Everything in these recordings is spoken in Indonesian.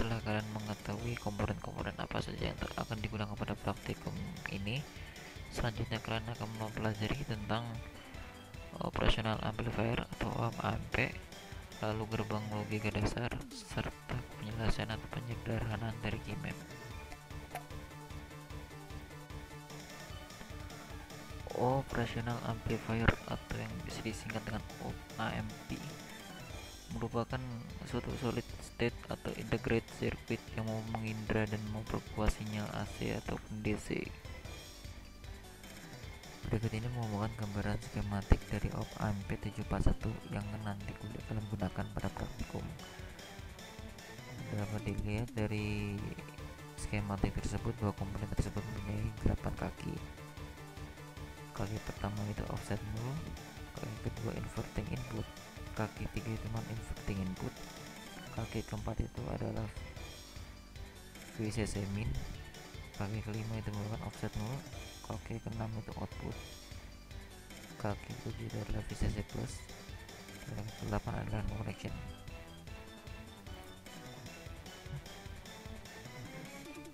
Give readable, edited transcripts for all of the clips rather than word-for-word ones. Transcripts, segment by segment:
setelah kalian mengetahui komponen-komponen apa saja yang akan digunakan pada praktikum ini, selanjutnya kalian akan mempelajari tentang operational amplifier atau OAMP, lalu gerbang logika dasar, serta penjelasan atau penyederhanaan dari KIMEP. Operational amplifier atau yang bisa disingkat dengan OAMP merupakan suatu solid state atau integrated circuit yang mau mengindra dan memperkuat sinyal AC ataupun DC. Berikut ini merupakan gambaran skematik dari OP-AMP 741 yang nanti kalian gunakan pada praktikum. Dapat dilihat dari skematik tersebut bahwa komponen tersebut mempunyai 8 kaki. Kaki pertama itu offset 0, kaki kedua inverting input, kaki tiga itu non inverting input, kaki keempat itu adalah VCC min, kaki kelima itu merupakan offset 0, kaki keenam itu output, kaki ketujuh itu adalah VCC plus, dan kaki ke-8 adalah no connection.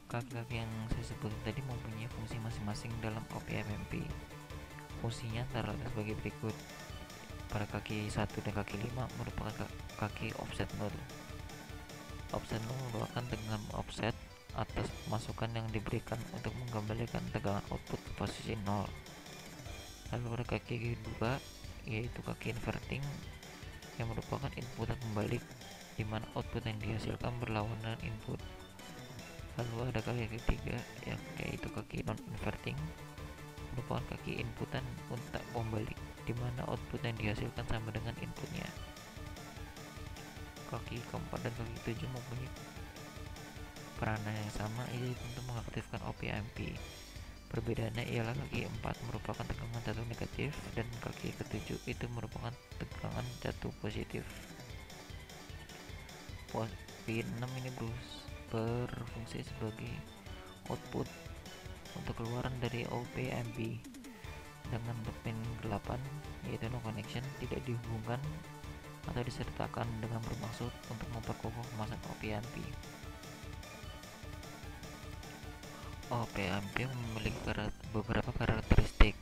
Kaki-kaki yang saya sebut tadi mempunyai fungsi masing-masing dalam OP-AMP. Fungsinya antara lain sebagai berikut. Pada kaki 1 dan kaki 5 merupakan kaki offset 0. Offset 0 merupakan tegangan offset atas masukan yang diberikan untuk mengembalikan tegangan output ke posisi 0. Lalu pada kaki kedua yaitu kaki inverting yang merupakan input kembali di mana output yang dihasilkan berlawanan input. Lalu ada kaki ketiga yaitu kaki non inverting merupakan kaki inputan untuk kembali di mana output yang dihasilkan sama dengan inputnya. Kaki keempat dan kaki ketujuh mempunyai peranan yang sama, yaitu untuk mengaktifkan OP-AMP. Perbedaannya ialah kaki 4 merupakan tegangan jatuh negatif dan kaki ketujuh itu merupakan tegangan jatuh positif. Pin 6 ini berfungsi sebagai output untuk keluaran dari OP-AMP, dengan pin 8 yaitu no connection tidak dihubungkan atau disertakan dengan bermaksud untuk memperkokoh kemasan OP-AMP. OP-AMP memiliki beberapa karakteristik,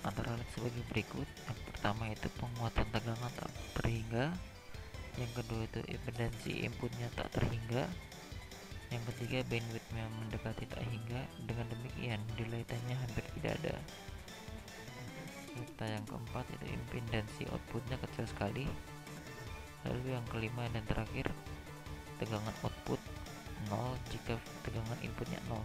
antara lain sebagai berikut. Yang pertama itu penguatan tegangan tak terhingga, yang kedua itu impedansi inputnya tak terhingga, yang ketiga bandwidthnya mendekati tak hingga, dengan demikian delay time-nya hampir tidak ada, serta yang keempat itu impedansi outputnya kecil sekali. Lalu yang kelima dan terakhir, tegangan output 0 jika tegangan inputnya 0.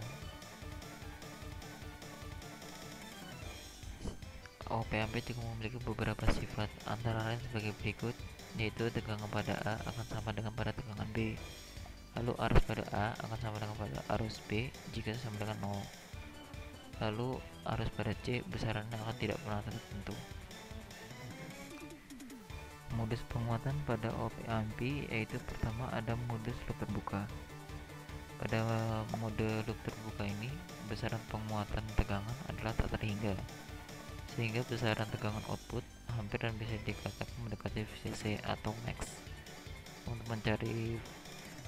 OP-AMP juga memiliki beberapa sifat, antara lain sebagai berikut, yaitu tegangan pada A akan sama dengan pada tegangan B, lalu arus pada A akan sama dengan pada arus B jika sama dengan 0, lalu arus pada C besarannya akan tidak pernah tertentu. Modus penguatan pada OP-AMP yaitu pertama ada modus loop terbuka. Pada mode loop terbuka ini besaran penguatan tegangan adalah tak terhingga, sehingga besaran tegangan output hampir dan bisa dikatakan mendekati VCC atau max. Untuk mencari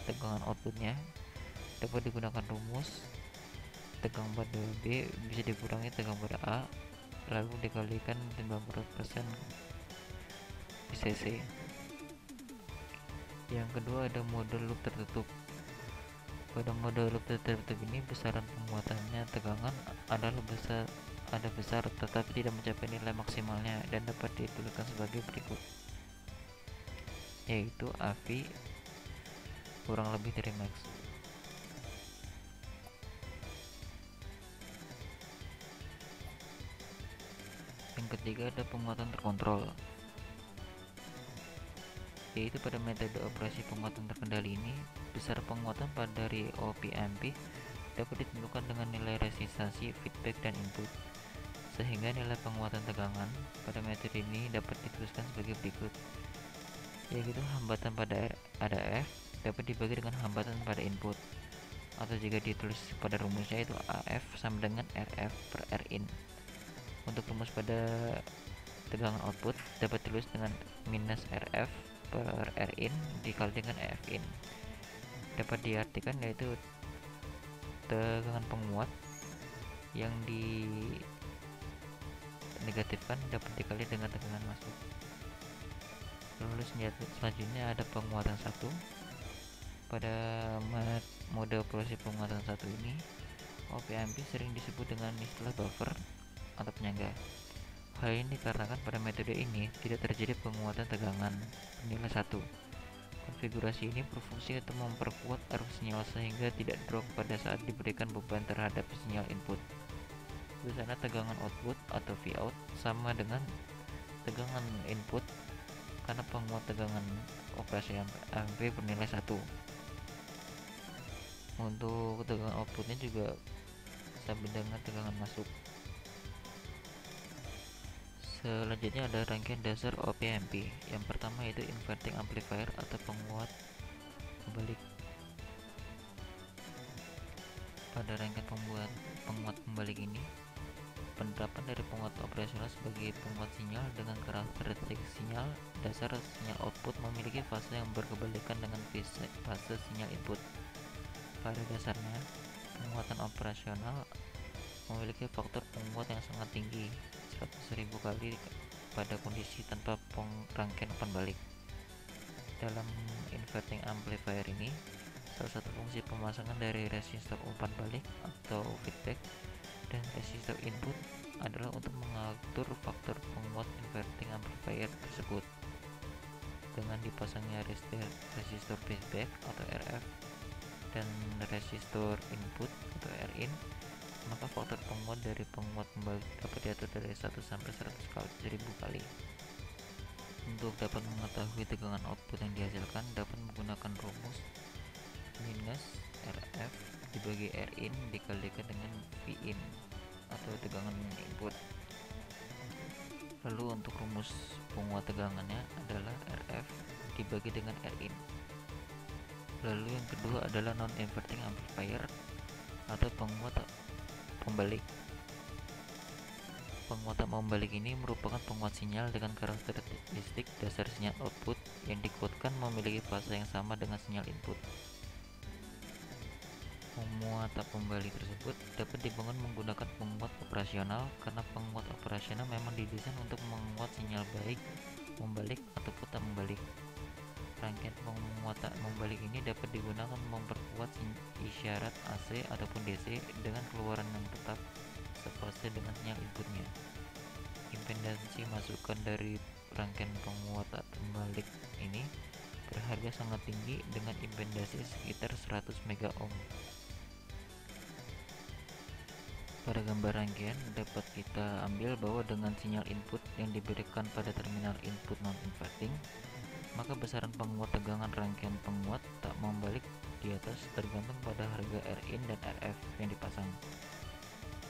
tegangan outputnya dapat digunakan rumus tegangan pada B bisa dikurangi tegangan pada A lalu dikalikan 90% VCC. Yang kedua ada mode loop tertutup. Pada mode loop tertutup ini besaran penguatannya tegangan ada besar tetapi tidak mencapai nilai maksimalnya dan dapat dituliskan sebagai berikut, yaitu AV kurang lebih dari max. Yang ketiga ada penguatan terkontrol, yaitu pada metode operasi penguatan terkendali ini besar penguatan pada dari OP-AMP dapat ditentukan dengan nilai resistansi, feedback, dan input, sehingga nilai penguatan tegangan pada metode ini dapat dituliskan sebagai berikut, yaitu hambatan pada ada F dapat dibagi dengan hambatan pada input, atau jika ditulis pada rumusnya itu AF sama dengan RF per Rin. Untuk rumus pada tegangan output dapat ditulis dengan minus RF per Rin dikali dengan Fin. dapat diartikan yaitu tegangan penguat yang dinegatifkan dapat dikali dengan tegangan masuk. Lalu selanjutnya ada penguatan satu. Pada mode operasi penguatan satu ini, OP-AMP sering disebut dengan istilah buffer atau penyangga. Hal ini dikarenakan pada metode ini tidak terjadi penguatan tegangan bernilai 1. Konfigurasi ini berfungsi untuk memperkuat arus sinyal sehingga tidak drop pada saat diberikan beban terhadap sinyal input. Di sana tegangan output atau Vout sama dengan tegangan input karena penguat tegangan operasi AMP bernilai 1. Untuk tegangan outputnya juga sama dengan tegangan masuk. Selanjutnya ada rangkaian dasar OP-AMP. Yang pertama yaitu inverting amplifier atau penguat pembalik. Pada rangkaian penguat pembalik ini, penerapan dari penguat operasional sebagai penguat sinyal dengan karakteristik sinyal dasar sinyal output memiliki fase yang berkebalikan dengan fase sinyal input. Pada dasarnya, penguatan operasional memiliki faktor penguat yang sangat tinggi, 100.000 kali pada kondisi tanpa rangkaian umpan balik. Dalam inverting amplifier ini, salah satu fungsi pemasangan dari resistor umpan balik atau feedback dan resistor input adalah untuk mengatur faktor penguat inverting amplifier tersebut. Dengan dipasangnya resistor feedback atau RF dan resistor input atau RIN, maka faktor penguat dari penguat pembalik dapat diatur dari 1 sampai 100.000 kali. Untuk dapat mengetahui tegangan output yang dihasilkan, dapat menggunakan rumus minus RF dibagi RIN dikalikan dengan Vin atau tegangan input. Lalu untuk rumus penguat tegangannya adalah RF dibagi dengan RIN. Lalu yang kedua adalah non-inverting amplifier atau penguat pembalik. Penguatan pembalik ini merupakan penguat sinyal dengan karakteristik dasar sinyal output yang dikuatkan memiliki fase yang sama dengan sinyal input. Penguatan pembalik tersebut dapat dibangun menggunakan penguat operasional karena penguat operasional memang didesain untuk menguat sinyal baik membalik atau putar membalik. Rangkaian penguatan membalik ini dapat digunakan memperkuat isyarat AC ataupun DC dengan keluaran yang tetap sefase dengan sinyal inputnya. Impedansi masukan dari rangkaian penguatan pembalik ini berharga sangat tinggi dengan impedansi sekitar 100 mega ohm. Pada gambar rangkaian dapat kita ambil bahwa dengan sinyal input yang diberikan pada terminal input non-inverting, maka besaran penguat tegangan rangkaian penguat tak membalik di atas tergantung pada harga RIN dan RF yang dipasang.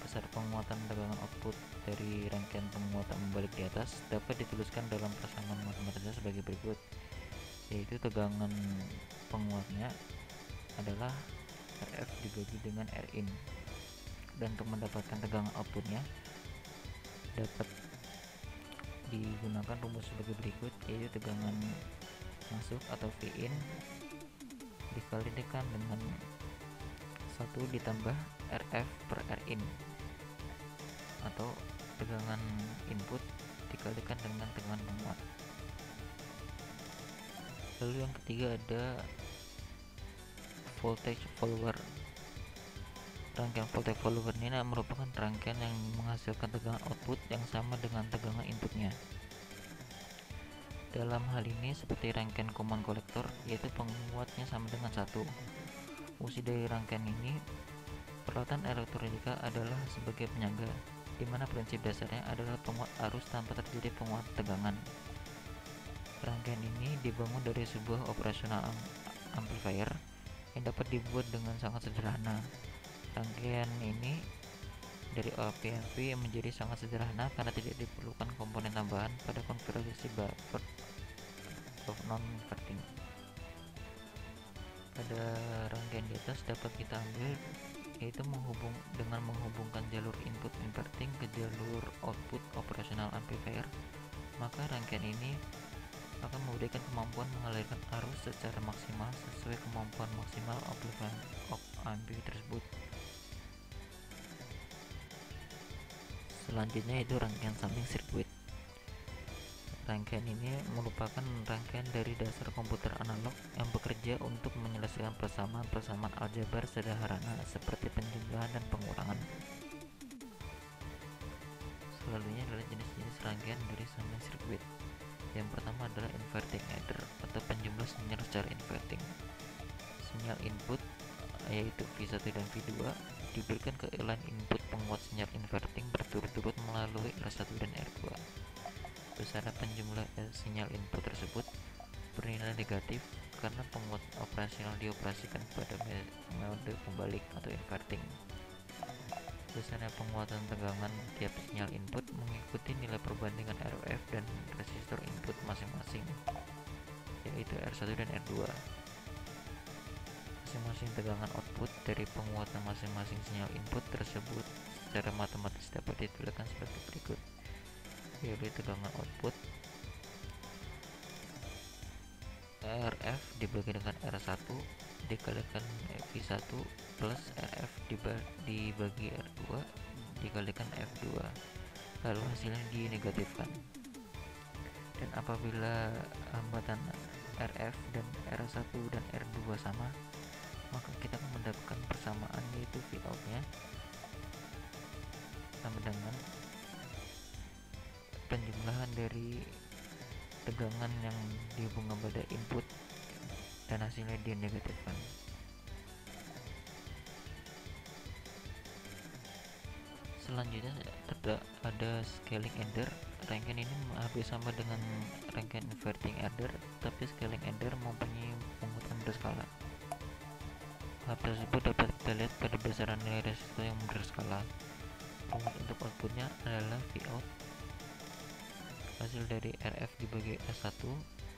Besar penguatan tegangan output dari rangkaian penguatan membalik di atas dapat dituliskan dalam pasangan matematika sebagai berikut, yaitu tegangan penguatnya adalah RF dibagi dengan RIN, dan untuk mendapatkan tegangan outputnya dapat digunakan rumus sebagai berikut, yaitu tegangan masuk atau Vin dikalikan dengan 1 ditambah RF per RIN atau tegangan input dikalikan dengan tegangan penguat. Lalu yang ketiga ada voltage follower. Rangkaian voltage follower ini merupakan rangkaian yang menghasilkan tegangan output yang sama dengan tegangan inputnya. Dalam hal ini seperti rangkaian common collector, yaitu penguatnya sama dengan 1. Fungsi dari rangkaian ini, peralatan elektronika adalah sebagai penyangga, di mana prinsip dasarnya adalah penguat arus tanpa terjadi penguat tegangan. Rangkaian ini dibangun dari sebuah operasional amplifier yang dapat dibuat dengan sangat sederhana. Rangkaian ini dari OP-AMP menjadi sangat sederhana karena tidak diperlukan komponen tambahan pada konfigurasi buffer non-inverting. Pada rangkaian di atas dapat kita ambil yaitu dengan menghubungkan jalur input inverting ke jalur output operasional amplifier, maka rangkaian ini akan memberikan kemampuan mengalirkan arus secara maksimal sesuai kemampuan maksimal op amp tersebut. Selanjutnya itu rangkaian samping sirkuit. Rangkaian ini merupakan rangkaian dari dasar komputer analog yang bekerja untuk menyelesaikan persamaan aljabar sederhana seperti penjumlahan dan pengurangan. Selanjutnya adalah jenis-jenis rangkaian dari samping sirkuit. Yang pertama adalah inverting adder atau penjumlah sinyal secara inverting. Sinyal input yaitu V1 dan V2 diberikan ke line input penguat sinyal inverting berturut-turut melalui R1 dan R2. Besaran penjumlah sinyal input tersebut bernilai negatif karena penguat operasional dioperasikan pada mode pembalik atau inverting. Besaran penguatan tegangan tiap sinyal input mengikuti nilai perbandingan RF dan resistor input masing-masing, yaitu R1 dan R2. Masing-masing tegangan output dari penguatan masing-masing sinyal input tersebut secara matematis dapat dituliskan sebagai berikut, yaitu tegangan output RF dibagi dengan R1 dikalikan V1 plus RF dibagi R2 dikalikan F2, lalu hasilnya dinegatifkan. Dan apabila hambatan RF dan R1 dan R2 sama, maka kita akan mendapatkan persamaan, yaitu Vout nya sama dengan penjumlahan dari tegangan yang dihubungkan pada input dan hasilnya dinegatifkan. Selanjutnya ada scaling adder. Rangkaian ini hampir sama dengan rangkaian inverting adder, tapi scaling adder mempunyai penguatan berskala. Hal tersebut dapat kita lihat pada besaran nilai resistor yang berskala. Rumus untuk outputnya adalah Vout hasil dari RF dibagi R1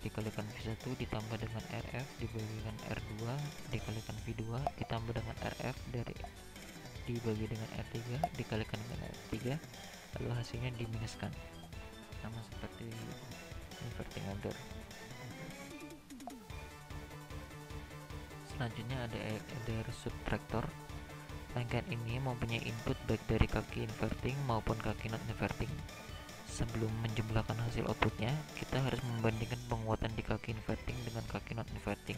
dikalikan V1 ditambah dengan RF dibagikan R2 dikalikan V2 ditambah dengan RF dibagi dengan R3 dikalikan dengan R3, lalu hasilnya diminuskan, sama seperti inverting adder. Selanjutnya ada adder subtractor. Rangkaian ini mempunyai input baik dari kaki inverting maupun kaki non inverting. Sebelum menjumlahkan hasil outputnya, kita harus membandingkan penguatan di kaki inverting dengan kaki non inverting.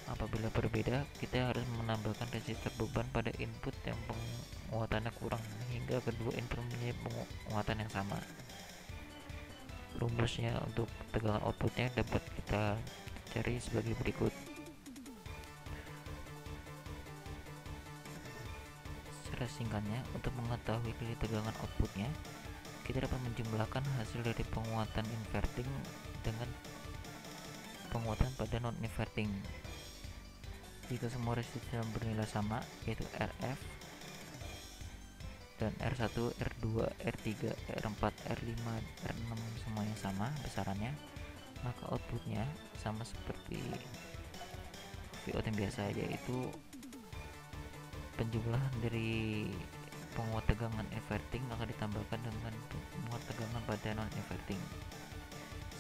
Apabila berbeda, kita harus menambahkan resistor beban pada input yang penguatannya kurang hingga kedua input mempunyai penguatan yang sama. Rumusnya untuk tegangan outputnya dapat kita cari sebagai berikut. Secara singkatnya, untuk mengetahui nilai tegangan outputnya, kita dapat menjumlahkan hasil dari penguatan inverting dengan penguatan pada non inverting. Jika semua resistor bernilai sama, yaitu RF dan R1, R2, R3, R4, R5, R6 semuanya sama besarannya, maka outputnya sama seperti Vout yang biasa, yaitu penjumlahan dari penguat tegangan inverting akan ditambahkan dengan penguat tegangan pada non inverting,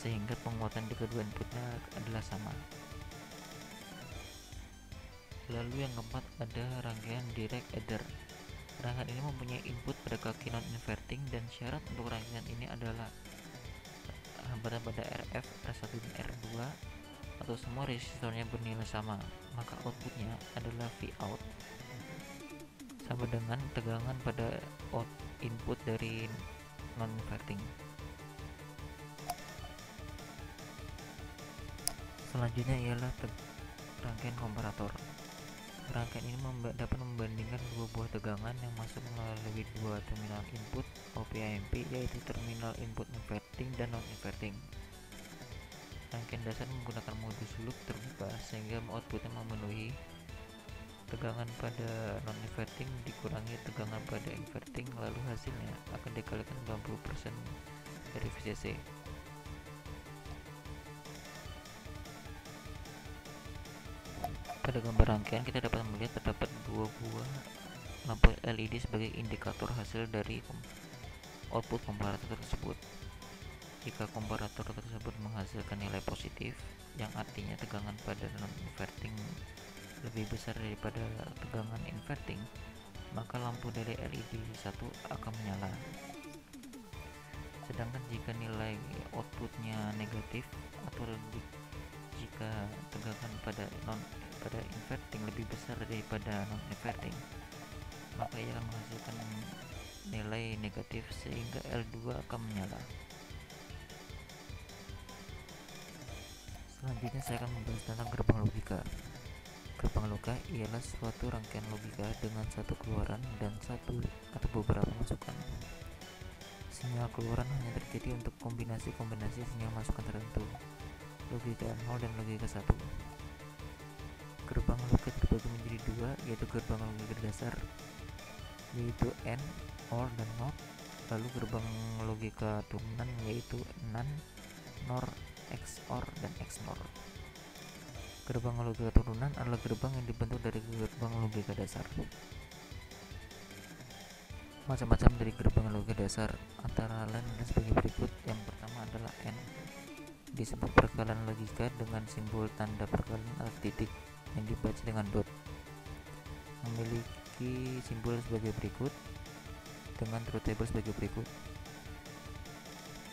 sehingga penguatan di kedua inputnya adalah sama. Lalu yang keempat ada rangkaian direct adder. Rangkaian ini mempunyai input pada kaki non inverting dan syarat untuk rangkaian ini adalah hambatan pada RF, R1 dan R2 atau semua resistornya bernilai sama, maka outputnya adalah Vout sama dengan tegangan pada input dari non inverting. Selanjutnya ialah rangkaian komparator. Rangkaian ini dapat membandingkan dua buah tegangan yang masuk melalui dua terminal input op-amp, yaitu terminal input inverting dan non inverting. Rangkaian dasar menggunakan modus loop terbuka sehingga outputnya memenuhi tegangan pada non inverting dikurangi tegangan pada inverting, lalu hasilnya akan dikalikan 90% dari VCC. Pada gambar rangkaian kita dapat melihat terdapat dua buah lampu LED sebagai indikator hasil dari output komparator tersebut. Jika komparator tersebut menghasilkan menghasilkan nilai positif, yang artinya tegangan pada non-inverting lebih besar daripada tegangan inverting, maka lampu dari LED 1 akan menyala. Sedangkan jika nilai outputnya negatif atau jika tegangan pada inverting lebih besar daripada non-inverting, maka ia akan menghasilkan nilai negatif sehingga L2 akan menyala. Selanjutnya saya akan membahas tentang gerbang logika. Gerbang logika ialah suatu rangkaian logika dengan satu keluaran dan satu atau beberapa masukan. Sinyal keluaran hanya terjadi untuk kombinasi-kombinasi sinyal masukan tertentu, logika 0 dan logika 1. Gerbang logika terbagi menjadi dua, yaitu gerbang logika dasar, yaitu AND, OR, dan NOT. Lalu gerbang logika turunan, yaitu NAND, NOR, XOR, dan XNOR. Gerbang logika turunan adalah gerbang yang dibentuk dari gerbang logika dasar. Macam-macam dari gerbang logika dasar antara lain adalah sebagai berikut. Yang pertama adalah AND, disebut perkalian logika dengan simbol tanda perkalian atau titik yang dibaca dengan dot. Memiliki simbol sebagai berikut dengan truth table sebagai berikut.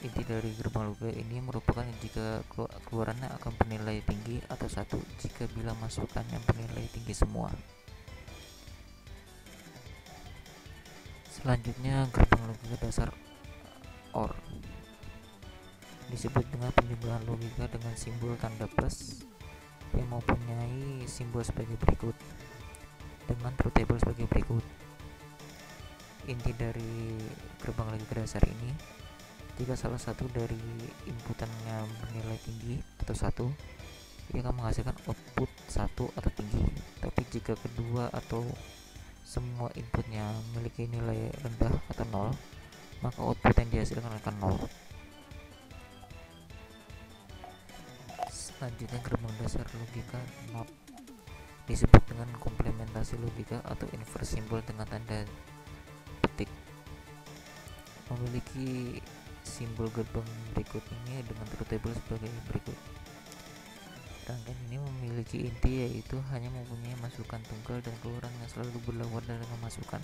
Inti dari gerbang logika ini merupakan jika keluarannya akan bernilai tinggi atau 1 jika bila masukannya bernilai tinggi semua. Selanjutnya gerbang logika dasar OR, disebut dengan penjumlahan logika dengan simbol tanda plus yang mempunyai simbol sebagai berikut dengan truth table sebagai berikut. Inti dari gerbang logika dasar ini, jika salah satu dari inputannya bernilai tinggi atau 1, ia akan menghasilkan output 1 atau tinggi. Tapi jika kedua atau semua inputnya memiliki nilai rendah atau 0, maka output yang dihasilkan akan 0. Selanjutnya gerbang dasar logika NOT, disebut dengan komplementasi logika atau inverse simbol dengan tanda petik. Memiliki simbol gerbang berikut ini dengan truth table sebagai berikut. Rangkaian ini memiliki inti, yaitu hanya mempunyai masukan tunggal dan keluaran yang selalu berlawanan dengan masukan.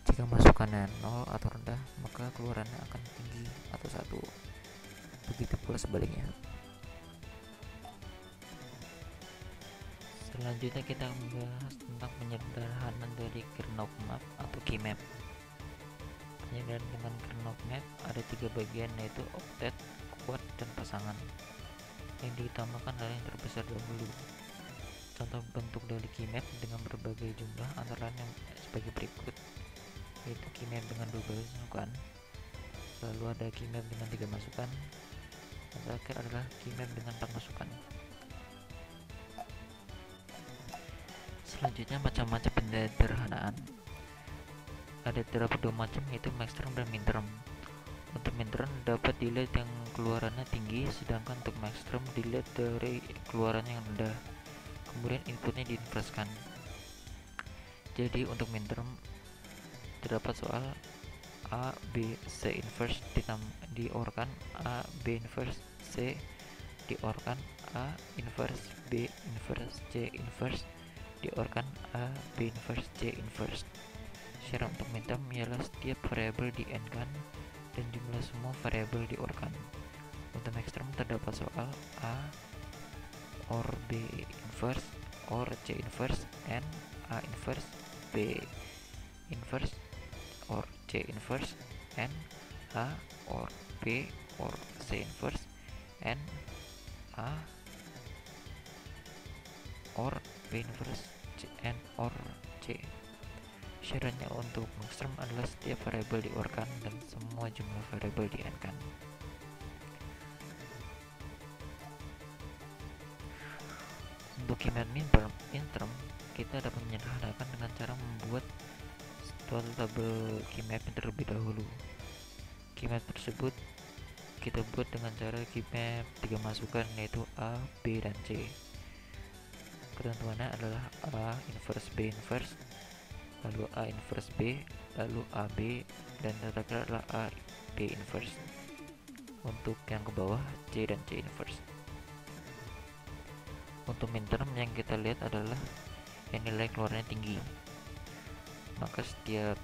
Jika masukannya 0 atau rendah, maka keluarannya akan tinggi atau 1. Begitu pula sebaliknya. Selanjutnya kita membahas tentang penyederhanaan dari Karnaugh map atau key map. Penyederhanaan dengan Karnaugh map ada 3 bagian, yaitu oktet, kuad, dan pasangan. Yang diutamakan adalah yang terbesar dahulu. Contoh bentuk dari key map dengan berbagai jumlah antara lain yang sebagai berikut, yaitu key map dengan 12 masukan, lalu ada key map dengan 3 masukan, dan terakhir adalah key map dengan 4 masukan. Selanjutnya macam-macam penyederhanaan. Ada terdapat 2 macam, yaitu maxterm dan minterm. Untuk minterm dapat dilihat yang keluarannya tinggi, sedangkan untuk maxterm dilihat dari keluarannya yang rendah. Kemudian inputnya diinverskan. Jadi untuk minterm terdapat soal A, B, C inverse diorkan A, B inverse, C diorkan A inverse, B inverse, C inverse diorkan A, B inverse, C inverse. Syarat untuk minterm ialah setiap variabel di n kan dan jumlah semua variabel diorkan. Untuk maxterm terdapat soal A or B inverse or C inverse and A inverse, B inverse or C inverse and A or B or C inverse and A or B inverse and or C. Syaratnya untuk maxterm adalah setiap variabel diorkan dan semua jumlah variabel di n kan. Untuk key map minterm, kita dapat menyederhanakan dengan cara membuat suatu tabel key map terlebih dahulu. Key map tersebut kita buat dengan cara key map 3 masukan, yaitu A, B, dan C. Ketentuannya adalah A inverse B inverse, lalu A inverse B, lalu AB, dan terakhir adalah A B inverse. Untuk yang ke bawah C dan C inverse. Untuk minterm yang kita lihat adalah yang nilai keluarnya tinggi, maka setiap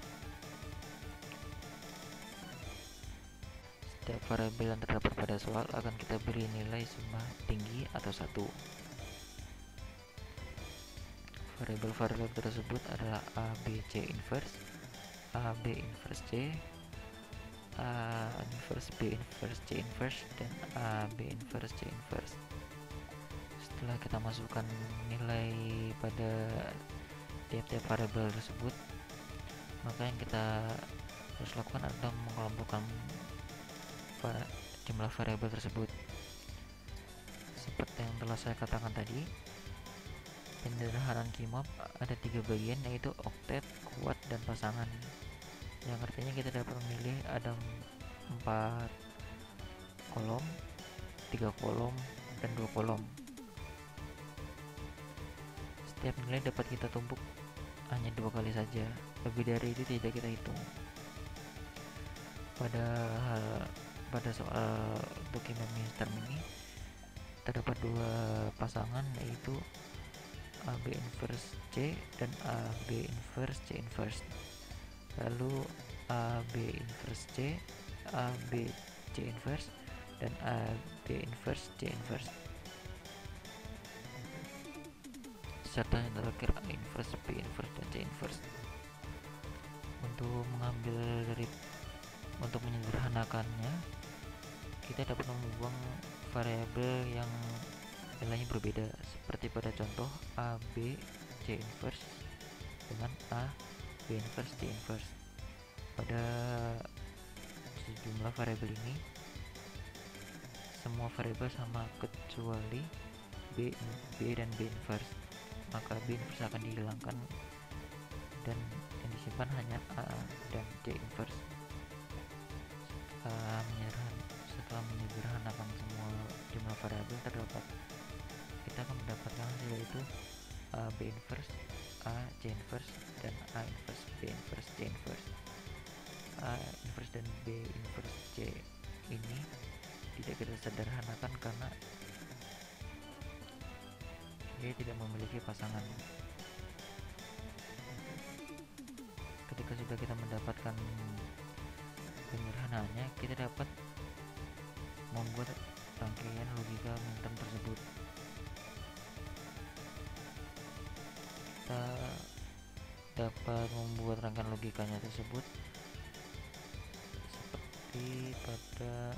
variabel yang terdapat pada soal akan kita beri nilai suma tinggi atau 1. Variabel-variabel tersebut adalah A, B, C inverse, A, B inverse C, A inverse, B inverse, C inverse, dan A, B inverse, C inverse. Setelah kita masukkan nilai pada tiap-tiap variabel tersebut, maka yang kita harus lakukan adalah mengelompokkan jumlah variabel tersebut. Seperti yang telah saya katakan tadi, penyederhanaan QMAP ada 3 bagian, yaitu oktet, kuat, dan pasangan, yang artinya kita dapat memilih ada 4 kolom, 3 kolom, dan 2 kolom. Setiap nilai dapat kita tumpuk hanya 2 kali saja, lebih dari itu tidak kita hitung. Pada soal untuk QMAP minterm ini terdapat 2 pasangan, yaitu AB inverse C dan AB inverse C inverse. Lalu AB inverse C, AB C inverse, dan AB inverse C inverse. Serta yang terakhir A inverse, B inverse, dan C inverse. Untuk menyederhanakannya, kita dapat membuang variabel yang nilainya berbeda, seperti pada contoh A, B, C inverse dengan A, B inverse, C inverse. Pada sejumlah variabel ini, semua variabel sama kecuali B dan B inverse, maka B inverse akan dihilangkan dan yang disimpan hanya A dan C inverse. Setelah menyederhanakan semua jumlah variabel terdapat, kita akan mendapatkan hasil, yaitu A, B inverse, A, C inverse, dan A inverse, B inverse, C inverse. A inverse dan B inverse C ini tidak kita sederhanakan karena dia tidak memiliki pasangan. Ketika sudah kita mendapatkan penyederhanaannya, kita dapat membuat rangkaian logika minterm tersebut. Kita dapat membuat rangkaian logikanya tersebut seperti pada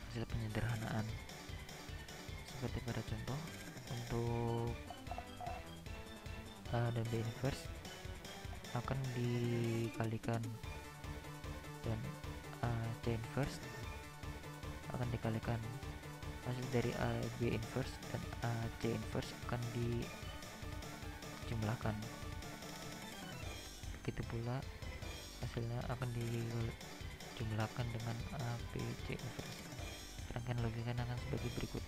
hasil penyederhanaan, seperti pada contoh untuk A dan B inverse akan dikalikan, dan A C inverse akan dikalikan. Hasil dari A B inverse dan A C inverse akan dijumlahkan. Begitu pula hasilnya akan dijumlahkan dengan A B C inverse. Rangkaian logikanya akan sebagai berikut.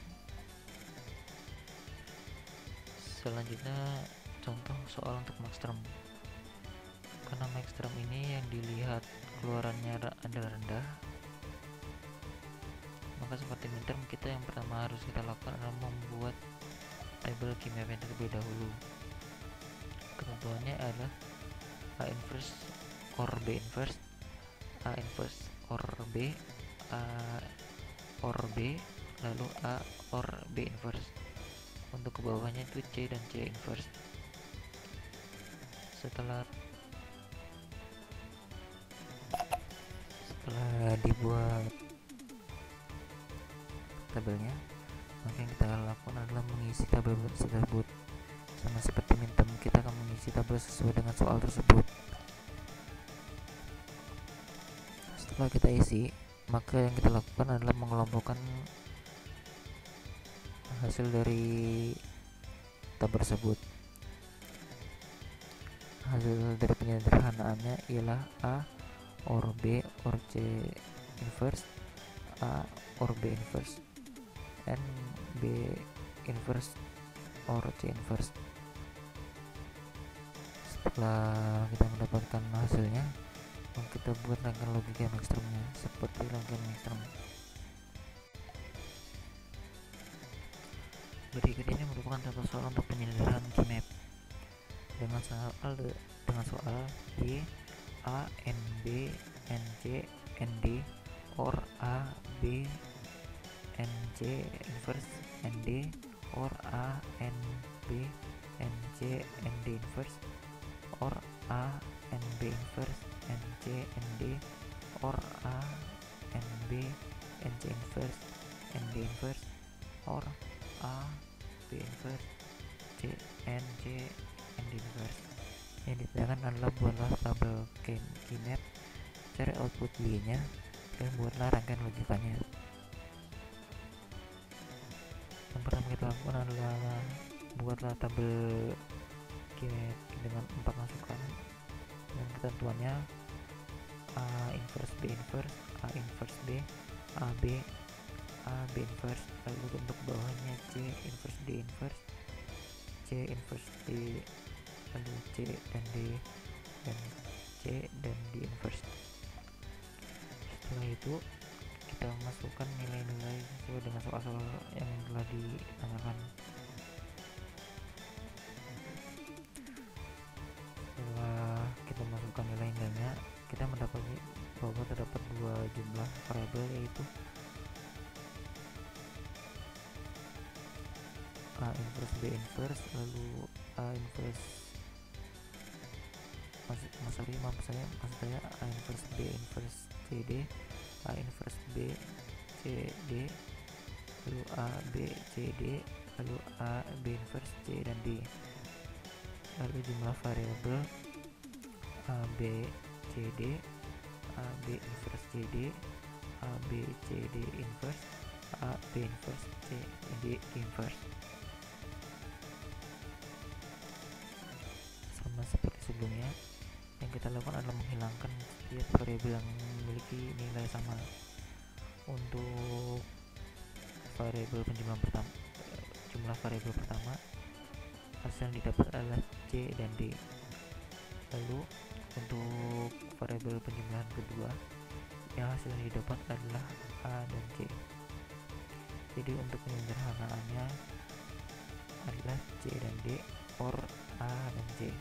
Selanjutnya contoh soal untuk maxterm. Karena maxterm ini yang dilihat keluarannya adalah rendah, maka seperti minterm, kita yang pertama harus kita lakukan adalah membuat label QMAP terlebih dahulu. Ketentuannya adalah A inverse or B inverse, A inverse or B, A or B, lalu A or B inverse. Untuk ke bawahnya itu C dan C inverse. Setelah dibuat tabelnya, maka yang kita lakukan adalah mengisi tabel tersebut. Sama seperti minterm, kita akan mengisi tabel sesuai dengan soal tersebut. Setelah kita isi, maka yang kita lakukan adalah mengelompokkan hasil dari tabel tersebut. Hasil dari penyederhanaannya ialah A or B or C inverse, A or B inverse, and B inverse or C inverse. Setelah kita mendapatkan hasilnya, kita buat rangkaian logika maxtermnya seperti rangkaian maxterm. Berikut ini merupakan contoh soal untuk penyederhanaan Gmap dengan soal Y A N B N C N D or A B N C inverse N D or A N B N C N D inverse or A N B inverse N C N D or A N B N C inverse N D inverse or A B inverse C N C N D inverse. Yang ditanyakan adalah buatlah tabel Gmap, cari output Y nya, dan buatlah rangkaian logikanya. Yang pertama kita lakukan adalah buatlah tabel Gmap dengan 4 masukan dengan ketentuannya A inverse B inverse A inverse B A B inverse, lalu untuk bawahnya C inverse D inverse C inverse D, lalu C dan D dan C dan D inverse. Setelah itu kita masukkan nilai-nilai sesuai dengan soal-soal yang telah ditanyakan. Setelah kita masukkan nilai-nilainya, kita mendapati bahwa terdapat dua jumlah variabel, yaitu A inverse B inverse, lalu A inverse maksud saya A inverse B inverse CD, A inverse B CD, lalu A B C D, lalu A B inverse C dan D. Lalu jumlah variabel A B C D, A B inverse C D, A B C D inverse, A B inverse C D inverse. Sama seperti sebelumnya, yang kita lakukan adalah menghilangkan setiap variabel yang memiliki nilai sama. Untuk variabel penjumlahan pertama, jumlah variabel pertama, hasil yang didapat adalah C dan D. Lalu untuk variabel penjumlahan kedua, yang hasil yang didapat adalah A dan C. Jadi untuk penyederhanaannya adalah C dan D or A dan C.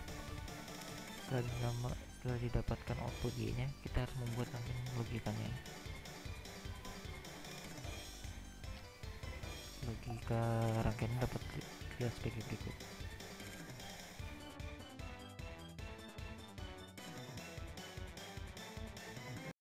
Setelah didapatkan output Y nya, kita harus membuat rangkaian logikanya. Logika rangkaian dapat dilihat sebagai berikut.